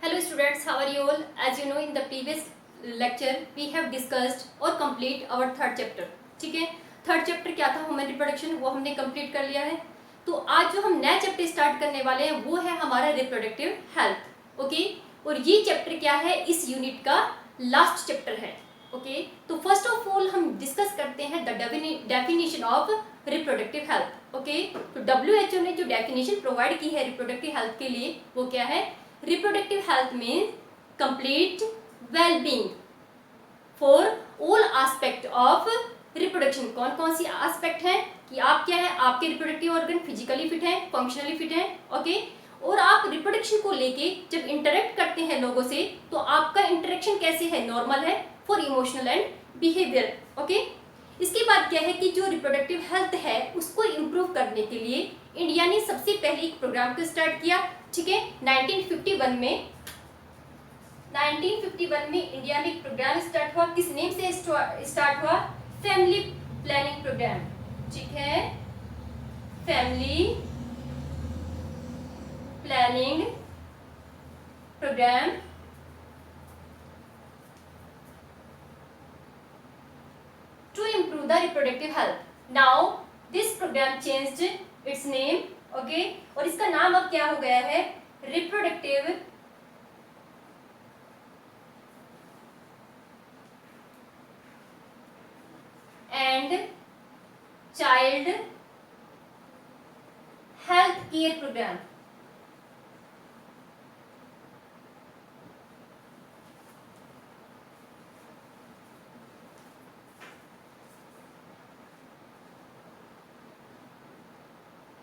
Hello students, how are you all? As you know, in the previous lecture we have discussed or complete our third chapter. ठीक है, third chapter क्या था? Human reproduction, वो हमने complete कर लिया है. तो आज जो हम नया चैप्टर स्टार्ट करने वाले हैं वो है हमारा रिप्रोडक्टिव हेल्थ. ओके, और ये चैप्टर क्या है? इस यूनिट का लास्ट चैप्टर है. ओके, तो फर्स्ट ऑफ ऑल हम डिस्कस करते हैं the definition of reproductive health. Okay, तो WHO ने जो डेफिनेशन प्रोवाइड की है रिप्रोडक्टिव हेल्थ के लिए वो क्या है? Reproductive health means complete well-being for all aspect of reproduction. कौन कौन सी एस्पेक्ट है कि आप क्या है, आपके रिप्रोडक्टिव ऑर्गन फिजिकली फिट है, फंक्शनली फिट है. ओके, और आप रिप्रोडक्शन को लेके जब इंटरेक्ट करते हैं लोगों से तो आपका इंटरेक्शन कैसे है? नॉर्मल है for emotional and behaviour. Okay, इसके बाद क्या है कि जो रिप्रोडक्टिव हेल्थ है उसको इम्प्रूव करने के लिए इंडिया ने सबसे पहले एक प्रोग्राम को स्टार्ट किया. ठीक है, 1951 में इंडिया में एक प्रोग्राम स्टार्ट हुआ. किस नेम से स्टार्ट हुआ? Family planning programme. ठीक है, family planning programme to improve the reproductive health. Now this program changed its name. Okay, और इसका नाम अब क्या हो गया है? Reproductive and child health care programme.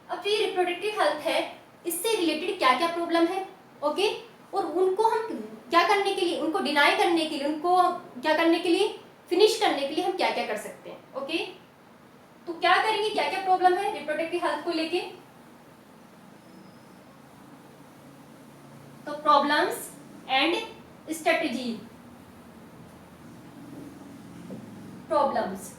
अब ये रिप्रोडक्टिव हेल्थ है, इससे रिलेटेड क्या क्या प्रॉब्लम है. ओके, और उनको हम क्या करने के लिए, उनको डिनाई करने के लिए, उनको क्या करने के लिए, फिनिश करने के लिए हम क्या क्या कर सकते हैं. ओके, तो क्या करेंगे, क्या क्या प्रॉब्लम है रिप्रोडक्टिव हेल्थ को लेके. तो प्रॉब्लम्स एंड स्ट्रेटजी. प्रॉब्लम्स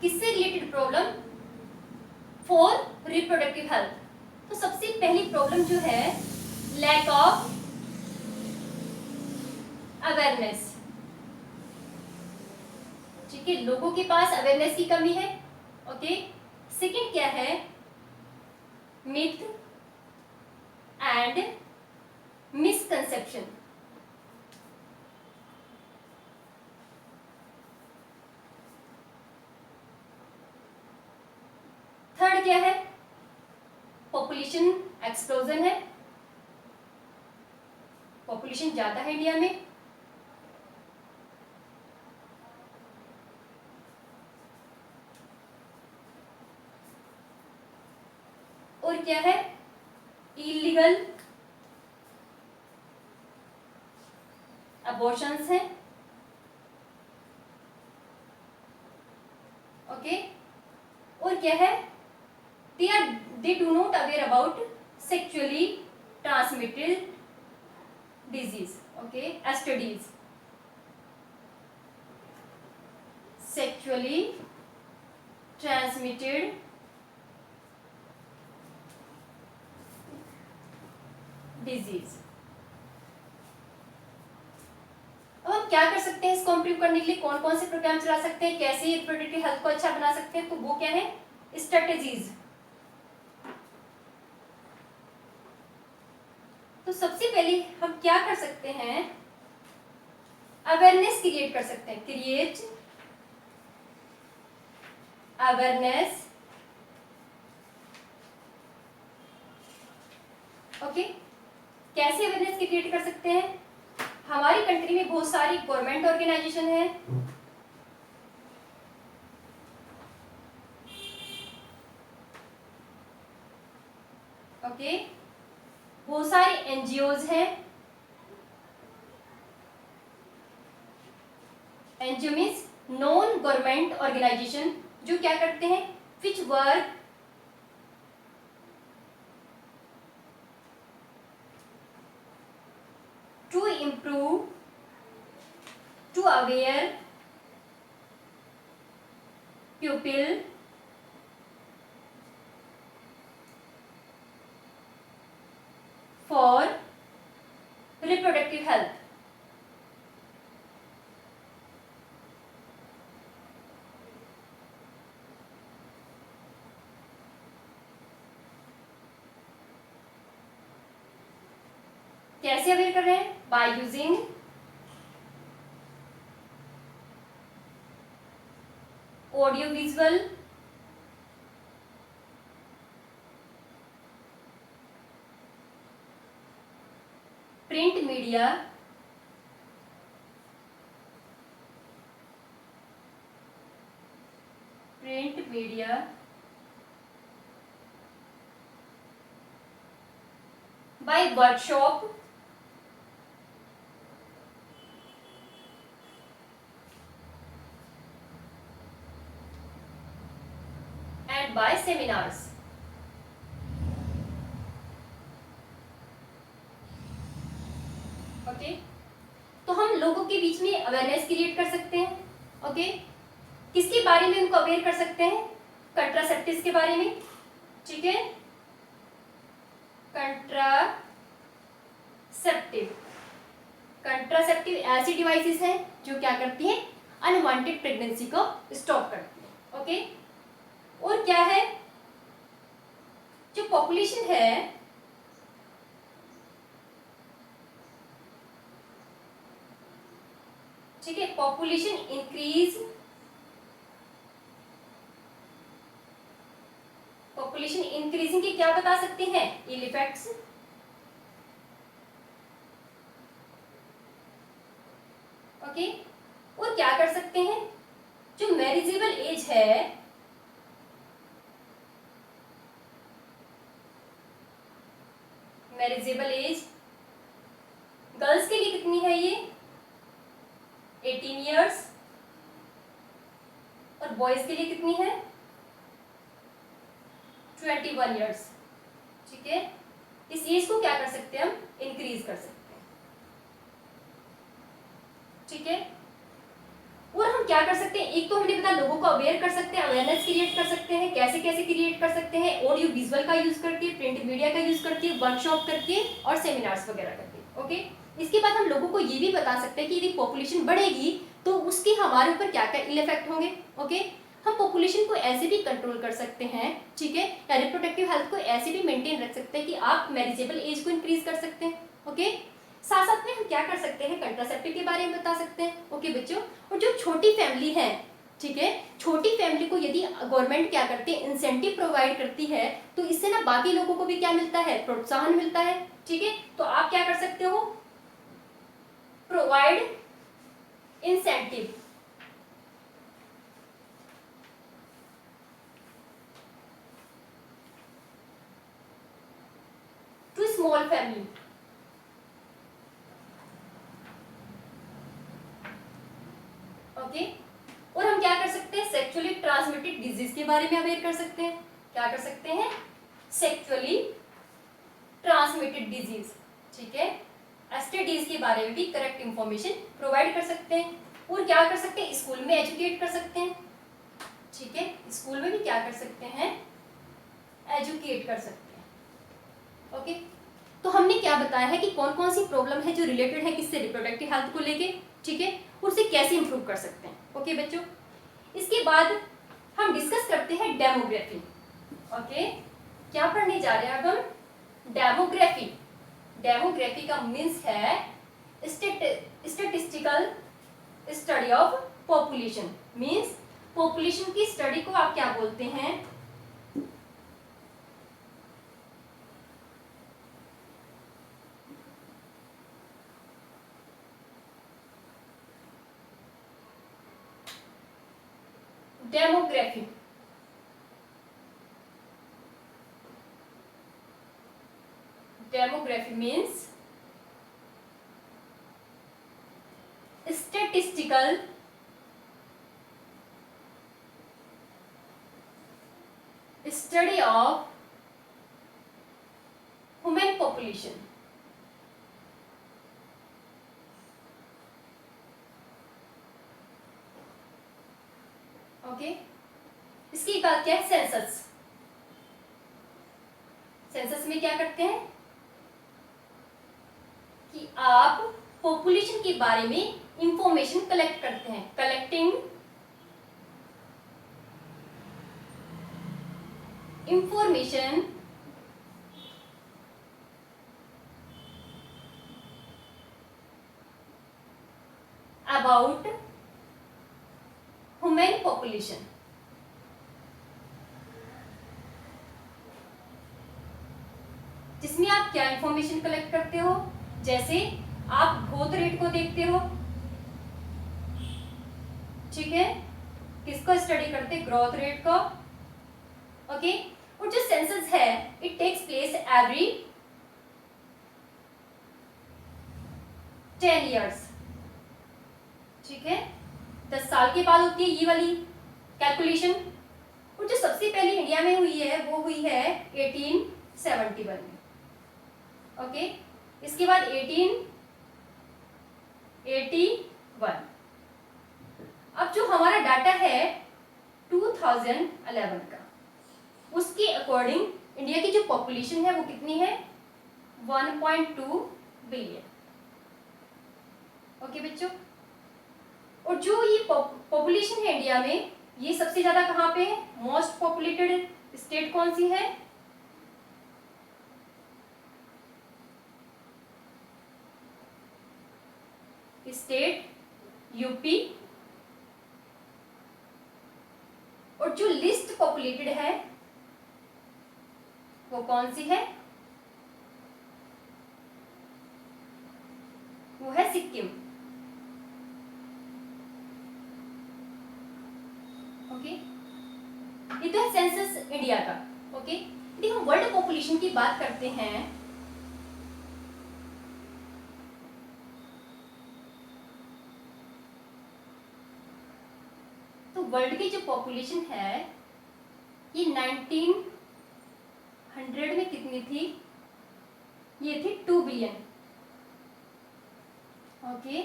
किससे related? Problem for reproductive health. तो सबसे पहली प्रॉब्लम जो है लैक ऑफ अवेयरनेस. ठीक है, लोगों के पास अवेयरनेस की कमी है. ओके, सेकंड क्या है? Myth and misconception. थर्ड क्या है? पॉपुलेशन एक्सप्लोजन है, पॉपुलेशन ज्यादा है इंडिया में. और क्या है? इलीगल अबॉर्शंस हैं. ओके, और क्या है? they do not aware about sexually transmitted disease. Okay, STDs, sexually transmitted disease. अब हम क्या कर सकते हैं इसको इम्प्रूव करने के लिए? कौन कौन से प्रोग्राम चला सकते हैं, कैसे रिप्रोडक्टिव हेल्थ को अच्छा बना सकते हैं? तो वो क्या है? स्ट्रेटेजीज. तो सबसे पहले हम क्या कर सकते हैं? अवेयरनेस क्रिएट कर सकते हैं. Create awareness. ओके, कैसे अवेयरनेस क्रिएट कर सकते हैं? हमारी कंट्री में बहुत सारी गवर्नमेंट ऑर्गेनाइजेशन है. ओके, बहुत सारे एनजीओज हैं. NGO means non government organization, जो क्या करते हैं? Which work to improve, to aware pupil reproductive health. कैसे अवेयर कर रहे हैं? By using audio visual print media by workshop and by seminars। Okay, तो हम लोगों के बीच में अवेयरनेस क्रिएट कर सकते हैं। ओके, किसके बारे में उनको अवेयर कर सकते हैं? कंट्रासेप्टिव्स के बारे में। ठीक है, कंट्रासेप्टिव ऐसी डिवाइसेस हैं जो क्या करती हैं? अनवांटेड प्रेगनेंसी को स्टॉप करती है। ओके, और क्या है, जो पॉपुलेशन है ठीक है, पॉपुलेशन इंक्रीजिंग के क्या बता सकते हैं? इल इफेक्ट्स। ओके, और क्या कर सकते हैं? जो मैरिजेबल एज है, मैरिजेबल एज गर्ल्स के लिए कितनी है? ये 18 इयर्स, और बॉयज के लिए कितनी है? 21 इयर्स। ठीक है, इस एज को क्या कर सकते हैं? हम इंक्रीज कर सकते हैं। ठीक है, और हम क्या कर सकते हैं? एक तो हमने बताया लोगों को अवेयर कर सकते हैं, अवेयरनेस क्रिएट कर सकते हैं। कैसे कैसे क्रिएट कर सकते हैं? ऑडियो विजुअल का यूज करके, प्रिंट मीडिया का यूज करके, वर्कशॉप करके और सेमिनार्स वगैरह करके। ओके, इसके बाद हम लोगों को ये भी बता सकते हैं कि यदि पॉपुलेशन बढ़ेगी तो उसके हमारे ऊपर क्या क्या इल इफेक्ट होंगे। ओके, हम पॉपुलेशन को ऐसे भी कंट्रोल कर सकते हैं, ठीक है, या रिप्रोडक्टिव हेल्थ को ऐसे भी मेंटेन रख सकते हैं कि आप मैरिजेबल एज को इंक्रीज कर सकते हैं। ओके, साथ साथ में हम क्या कर सकते हैं? कंट्रासेप्टिव के बारे में बता सकते हैं। ओके बच्चों, और जो छोटी फैमिली है, ठीक है, छोटी फैमिली को यदि गवर्नमेंट क्या करती है? इंसेंटिव प्रोवाइड करती है, तो इससे ना बाकी लोगों को भी क्या मिलता है? प्रोत्साहन मिलता है। ठीक है, तो आप क्या कर सकते हो? Provide incentive to small family. Okay, और हम क्या कर सकते हैं? सेक्सुअली ट्रांसमिटेड डिजीज के बारे में अवेयर कर सकते हैं। क्या कर सकते हैं? सेक्सुअली ट्रांसमिटेड डिजीज, ठीक है, एसटीडीज के बारे में भी करेक्ट इंफॉर्मेशन प्रोवाइड कर सकते हैं। और क्या कर सकते हैं? स्कूल में एजुकेट कर सकते हैं। ठीक है, स्कूल में भी क्या कर सकते हैं? एजुकेट कर सकते हैं। ओके, तो हमने क्या बताया है कि कौन कौन सी प्रॉब्लम है जो रिलेटेड है किससे? रिप्रोडक्टिव हेल्थ को लेके। ठीक है, उसे कैसे इंप्रूव कर सकते हैं। ओके बच्चों, इसके बाद हम डिस्कस करते हैं डेमोग्राफी। ओके, क्या पढ़ने जा रहे हैं अब हम? डेमोग्राफी। डेमोग्राफी का मीन्स है statistical study of population. Means population की स्टडी को आप क्या बोलते हैं? Demography. Demography means statistical study of human population. Okay, इसकी बात क्या है? सेंसस। सेंसस में क्या करते हैं? कि आप पॉपुलेशन के बारे में इंफॉर्मेशन कलेक्ट करते हैं। Collecting information about human population. जिसमें आप क्या इंफॉर्मेशन कलेक्ट करते हो, जैसे आप ग्रोथ रेट को देखते हो, ठीक है, किसको स्टडी करते हैं, ग्रोथ रेट को, ओके। और जो सेंसस है it takes place every 10 years, ठीक है, 10 साल के बाद होती है ये वाली कैलकुलेशन। और जो सबसे पहले इंडिया में हुई है वो हुई है 1871 में, ओके। इसके बाद 1881। अब जो हमारा डाटा है 2011 का, उसके अकॉर्डिंग इंडिया की जो पॉपुलेशन है वो कितनी है, 1.2 बिलियन, ओके बच्चों। और जो ये पॉपुलेशन है इंडिया में, ये सबसे ज्यादा कहाँ पे है, मोस्ट पॉपुलेटेड स्टेट कौन सी है, स्टेट यूपी। और जो लिस्ट पॉपुलेटेड है वो कौन सी है, वो है सिक्किम, ओके। ये तो है सेंसस इंडिया का, ओके। यदि हम वर्ल्ड पॉपुलेशन की बात करते हैं तो वर्ल्ड की जो पॉपुलेशन है ये 1900 में कितनी थी, ये थी 2 बिलियन, ओके।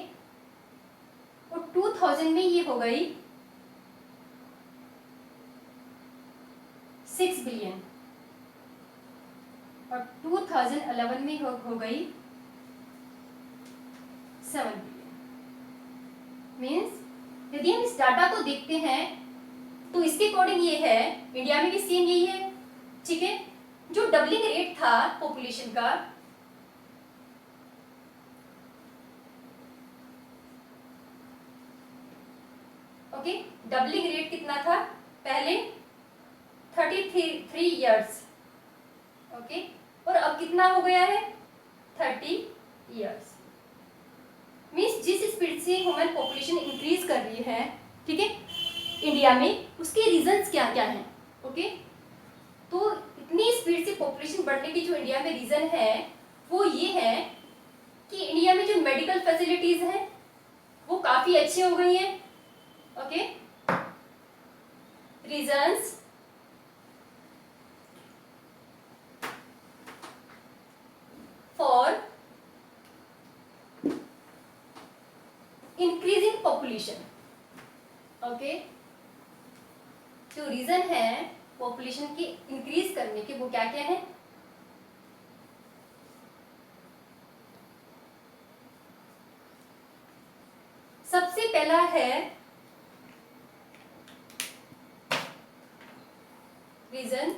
और 2000 में ये हो गई 6 बिलियन, और 2011 में हो गई 7 बिलियन। मीन्स यदि हम इस डाटा को देखते हैं तो इसके अकॉर्डिंग ये है, इंडिया में भी सेम यही है, ठीक है। जो डबलिंग रेट था पॉपुलेशन का, ओके, डबलिंग रेट कितना था पहले, 33 इयर्स, ओके। और अब कितना हो गया है, 30 इयर्स। मीन्स जिस स्पीड से ह्यूमन पॉपुलेशन इंक्रीज कर रही है, ठीक है, इंडिया में, उसके रीजंस क्या क्या हैं, ओके। तो इतनी स्पीड से पॉपुलेशन बढ़ने की जो इंडिया में रीजन है वो ये है कि इंडिया में जो मेडिकल फैसिलिटीज हैं वो काफी अच्छी हो गई हैं, okay. Reasons for increasing population, okay. जो रीजन है पॉपुलेशन की इंक्रीज करने के वो क्या क्या है, सबसे पहला है रीजन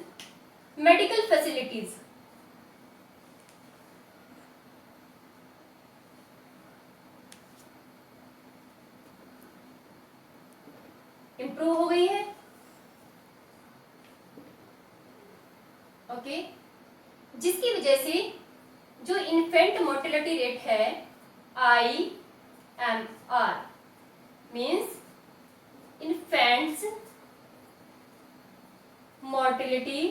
मेडिकल फैसिलिटीज, इंप्रूव हो गई है, ओके। जिसकी वजह से जो इन्फेंट मोर्टेलिटी रेट है IMR, means infants mortality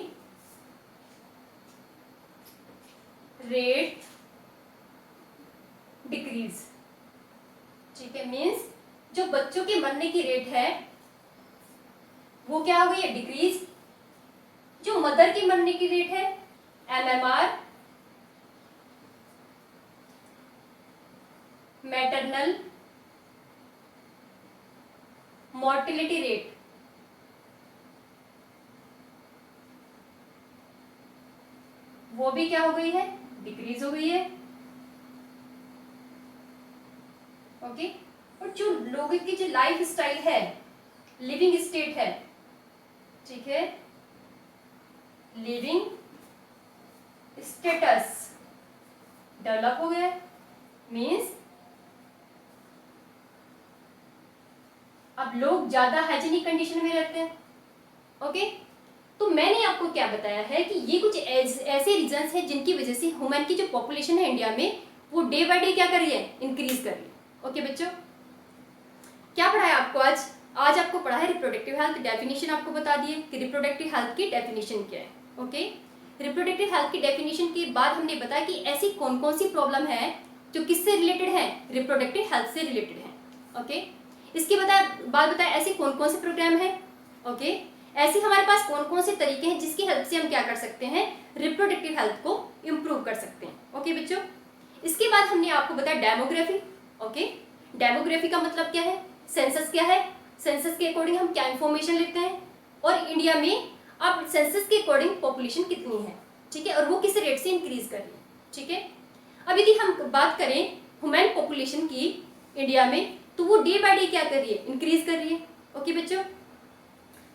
rate decrease, ठीक है। मीन्स जो बच्चों के मरने की रेट है वो क्या हो गई है, डिक्रीज। जो मदर की मरने की रेट है MMR, मैटरनल मोर्टेलिटी रेट, वो भी क्या हो गई है, डिक्रीज हो गई है। ओके। और जो लोगों की जो लाइफ स्टाइल है, लिविंग स्टेट है, ठीक है, लिविंग स्टेटस डेवलप हो गया, मीन्स अब लोग ज्यादा हाइजीनिक कंडीशन में रहते हैं। ओके, तो मैंने आपको क्या बताया है कि ये कुछ ऐसे रीजंस हैं जिनकी वजह से ह्यूमन की जो पॉपुलेशन है इंडिया में वो डे बाय डे क्या कर रही है, इंक्रीज कर रही है। ओके बच्चों, क्या पढ़ा है आपको आज? आज आपको पढ़ा है रिप्रोडक्टिव हेल्थ, डेफिनेशन आपको बता दिए कि रिप्रोडक्टिव हेल्थ की डेफिनेशन क्या है। ओके, रिप्रोडक्टिव हेल्थ की डेफिनेशन के बाद हमने बताया कि ऐसी कौन कौन सी प्रॉब्लम है जो किससे रिलेटेड है, रिप्रोडक्टिव हेल्थ से रिलेटेड है। ओके, इसके बाद बताया ऐसे कौन कौन से प्रोग्राम है। ओके, ऐसे हमारे पास कौन कौन से तरीके हैं जिसकी हेल्प से हम क्या कर सकते हैं, रिप्रोडक्टिव हेल्थ को इम्प्रूव कर सकते हैं। ओके बच्चों, इसके बाद हमने आपको बताया डेमोग्राफी। ओके, डेमोग्राफी का मतलब क्या है, सेंसस क्या है, सेंसस के अकॉर्डिंग हम क्या इंफॉर्मेशन लेते हैं, और इंडिया में अब सेंसस के अकॉर्डिंग पॉपुलेशन कितनी है, ठीक है, और वो किस रेट से इंक्रीज कर रही है। ठीक है, अब यदि हम बात करें ह्यूमन पॉपुलेशन की इंडिया में, तो वो डे बाय डे क्या कर रही है, इंक्रीज कर रही है। ओके बच्चों,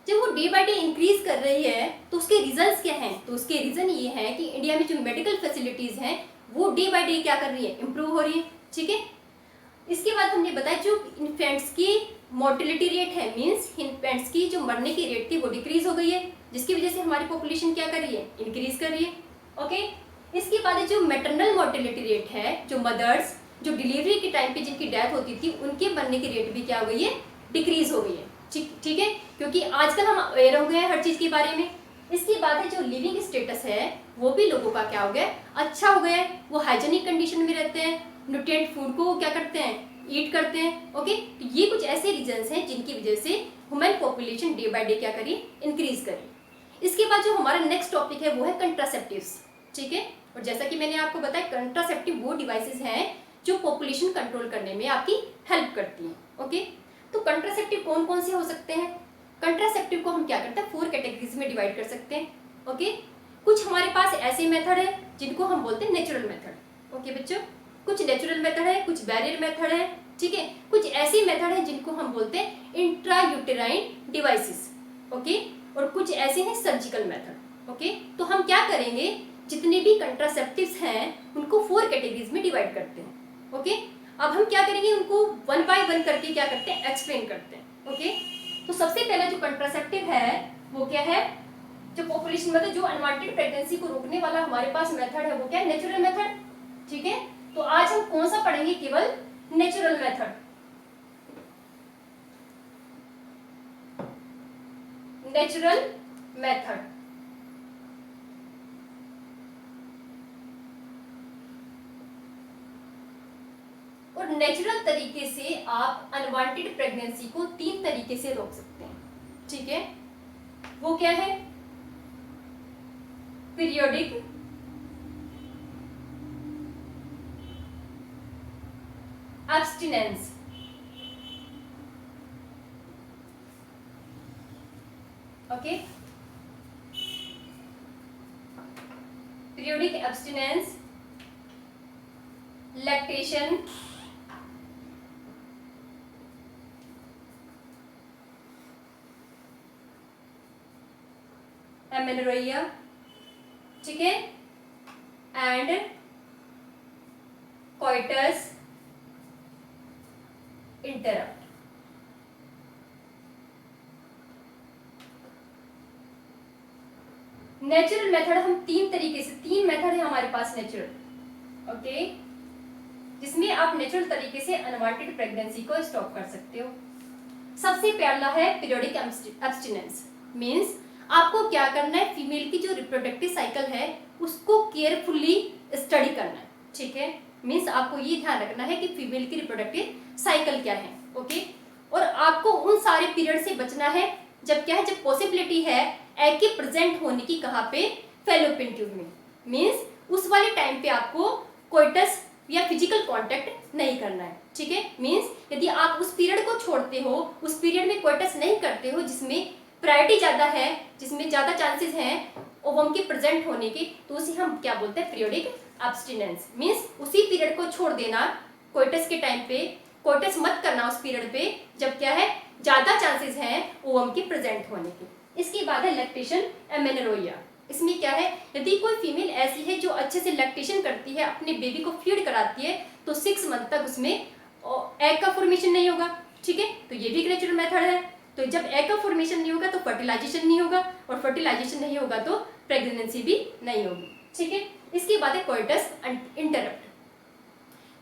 जब वो डे बाय डे इंक्रीज कर रही है तो उसके रीजंस क्या हैं, तो उसके रीजन ये हैं कि इंडिया में जो मेडिकल फैसिलिटीज हैं वो डे बाय डे क्या कर रही है, इंप्रूव हो रही है। ठीक है, इसके बाद हमने बताया जो इन्फेंट्स की मोर्टेलिटी रेट है, मींस इन्फेंट्स की जो मरने की रेट थी वो डिक्रीज हो गई है, जिसकी वजह से हमारी पॉपुलेशन क्या कर रही है, इंक्रीज कर रही है। ओके, इसके बाद जो मैटरनल मोर्टेलिटी रेट है, जो मदर्स जो डिलीवरी के टाइम पे जिनकी डेथ होती थी उनके मरने की रेट भी क्या हो गई है, डिक्रीज हो गई है। ठीक है, क्योंकि आजकल हम अवेयर हो गए हैं हर चीज के बारे में। इसके बाद है जो लिविंग स्टेटस है वो भी लोगों का क्या हो गया, अच्छा हो गया है, वो हाइजेनिक कंडीशन में रहते हैं, न्यूट्रिएंट फूड को क्या करते हैं, ईट करते हैं। ओके, तो ये कुछ ऐसे रीजंस हैं जिनकी वजह से human population day by day क्या करी, इंक्रीज करी। इसके बाद जो हमारा नेक्स्ट टॉपिक है वो है कंट्रासेप्टिव्स। ठीक है, और जैसा कि मैंने आपको बताया कंट्रासेप्टिव वो डिवाइसेस हैं जो पॉपुलेशन कंट्रोल करने में आपकी हेल्प करती हैं। ओके, तो कंट्रासेप्टिव कौन कौन से हो सकते हैं? कंट्रासेप्टिव को हम क्या करते हैं, 4 कैटेगरीज में डिवाइड कर सकते हैं। ओके, कुछ हमारे पास ऐसे मेथड है जिनको हम बोलते हैं नेचुरल मेथड। ओके बच्चों, कुछ नेचुरल मेथड है, कुछ बैरियर मेथड है, ठीक है, कुछ ऐसी मेथड है जिनको हम बोलते हैं इंट्रायूटेराइन डिवाइसेस। ओके, और कुछ ऐसे हैं सर्जिकल मेथड। ओके, तो हम क्या करेंगे, जितने भी कंट्रासेप्टिव्स हैं उनको 4 कैटेगरीज में डिवाइड करते हैं। ओके, अब हम क्या करेंगे, उनको 1 बाय 1 करके क्या करते हैं, एक्सप्लेन करते हैं। ओके, तो सबसे पहला जो कंट्रासेप्टिव है वो क्या है, जो पॉपुलेशन मतलब जो अनवांटेड प्रेगनेंसी को रोकने वाला हमारे पास मेथड है वो क्या है, नेचुरल मेथड। ठीक है, तो आज हम कौन सा पढ़ेंगे, केवल नेचुरल मेथड। नेचुरल मेथड, और नेचुरल तरीके से आप अनवांटेड प्रेगनेंसी को 3 तरीके से रोक सकते हैं। ठीक है, वो क्या है, periodic, abstinence, okay, periodic abstinence, lactation, amenorrhoea, ठीक है, and coitus interrupt. Natural method हम 3 तरीके से, 3 मेथड है हमारे पास नेचुरल। ओके, जिसमें आप नेचुरल तरीके से अनवांटेड प्रेगनेंसी को स्टॉप कर सकते हो। सबसे पहला है पीरियोडिक एब्स्टिनेंस, मींस आपको क्या करना है, फीमेल की जो रिप्रोडक्टिव साइकिल है उसको केयरफुली स्टडी करना है। ठीक है, मींस आपको ये ध्यान रखना है कि फीमेल की रिप्रोडक्टिव साइकिल क्या है। ओके, और आपको उन सारे पीरियड से बचना है जब क्या है, जब पॉसिबिलिटी है एग के प्रेजेंट होने की, कहाँ पे, फैलोपियन ट्यूब में, मींस उस वाले टाइम पे आपको कोइटस या फिजिकल कांटेक्ट नहीं करना है। ठीक है, मींस यदि आप उस पीरियड को छोड़ते हो, उस पीरियड में कोइटस नहीं करते हो जिसमें प्रायोरिटी ज्यादा है, जिसमें ज्यादा चांसेस हैं ओवम के प्रेजेंट होने के, तो उसे हम क्या बोलते हैं, पीरियोडिक एब्स्टिनेंस। मींस उसी पीरियड को छोड़ देना कोइटस के टाइम पे कोइटस मत करना उस पीरियड पे जब क्या है ज्यादा चांसेस हैं ओवम के प्रेजेंट होने के। इसके बाद है लैक्टेशन एमेनोरेया। इसमें क्या है, यदि कोई फीमेल ऐसी है जो अच्छे से लैक्टेशन करती है, अपने बेबी को फीड कराती है, तो 6 मंथ तक उसमें एग का फॉर्मेशन नहीं होगा। ठीक है, तो ये भी एक नेचुरल मेथड है। तो जब एग का फॉर्मेशन नहीं होगा तो फर्टिलाइजेशन नहीं होगा, और फर्टिलाइजेशन नहीं होगा तो प्रेगनेंसी भी नहीं होगी। ठीक है, इसके बाद है कोइटस इंटरप्ट।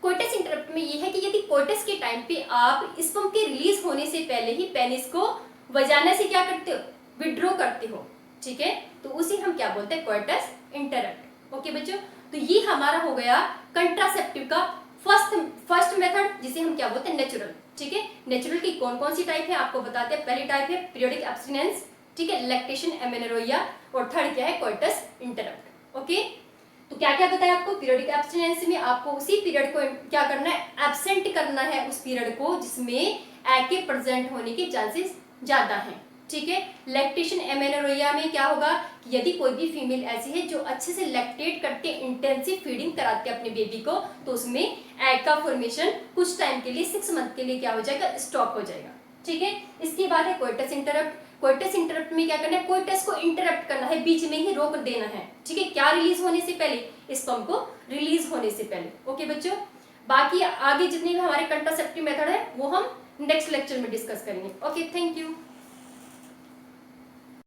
कोइटस इंटरप्ट में ये है कि यदि कोइटस के टाइम पे आप स्पर्म के रिलीज होने से पहले ही पेनिस को वजाना से क्या करते हो, विड्रॉ करते हो। ठीक है, तो उसी हम क्या बोलते हैं, कोइटस इंटरप्ट। ओके बच्चों, तो ये हमारा हो गया कंट्रासेप्टिव का फर्स्ट मेथड, जिसे हम क्या बोलते हैं, नेचुरल। ठीक है, नेचुरल की कौन कौन सी टाइप है आपको बताते हैं। पहली टाइप है पीरियोडिक एब्स्टिनेंस, ठीक है, लैक्टेशन एमेनोरेया, और थर्ड क्या है, कोइटस इंटरप्ट। ओके, तो क्या क्या बताया आपको, पीरियोडिक एब्स्टिनेंस में आपको उसी पीरियड को क्या करना है, एब्सेंट करना है उस पीरियड को जिसमें एग के प्रेजेंट होने के चांसेस ज्यादा हैं। ठीक है, लैक्टेशन एमेनोरेया में क्या होगा कि यदि कोई भी फीमेल ऐसी है जो अच्छे से लैक्टेट करके इंटेंसिव फीडिंग कराती है अपने बेबी को, तो उसमें एग का फॉर्मेशन कुछ टाइम के लिए 6 मंथ के लिए क्या हो जाएगा, स्टॉप हो जाएगा। ठीक है, इसके बाद है कोइटस इंटरप्ट। कोइटस इंटरप्ट में क्या करना है, कोइटस को इंटरप्ट करना है, बीच में ही रोक देना है। ठीक है, क्या रिलीज होने से पहले, स्पर्म को रिलीज होने से पहले। ओके बच्चों, बाकी आगे जितने भी हमारे कंट्रासेप्टिव मेथड है वो हम नेक्स्ट लेक्चर में डिस्कस करेंगे। Okay, thank you.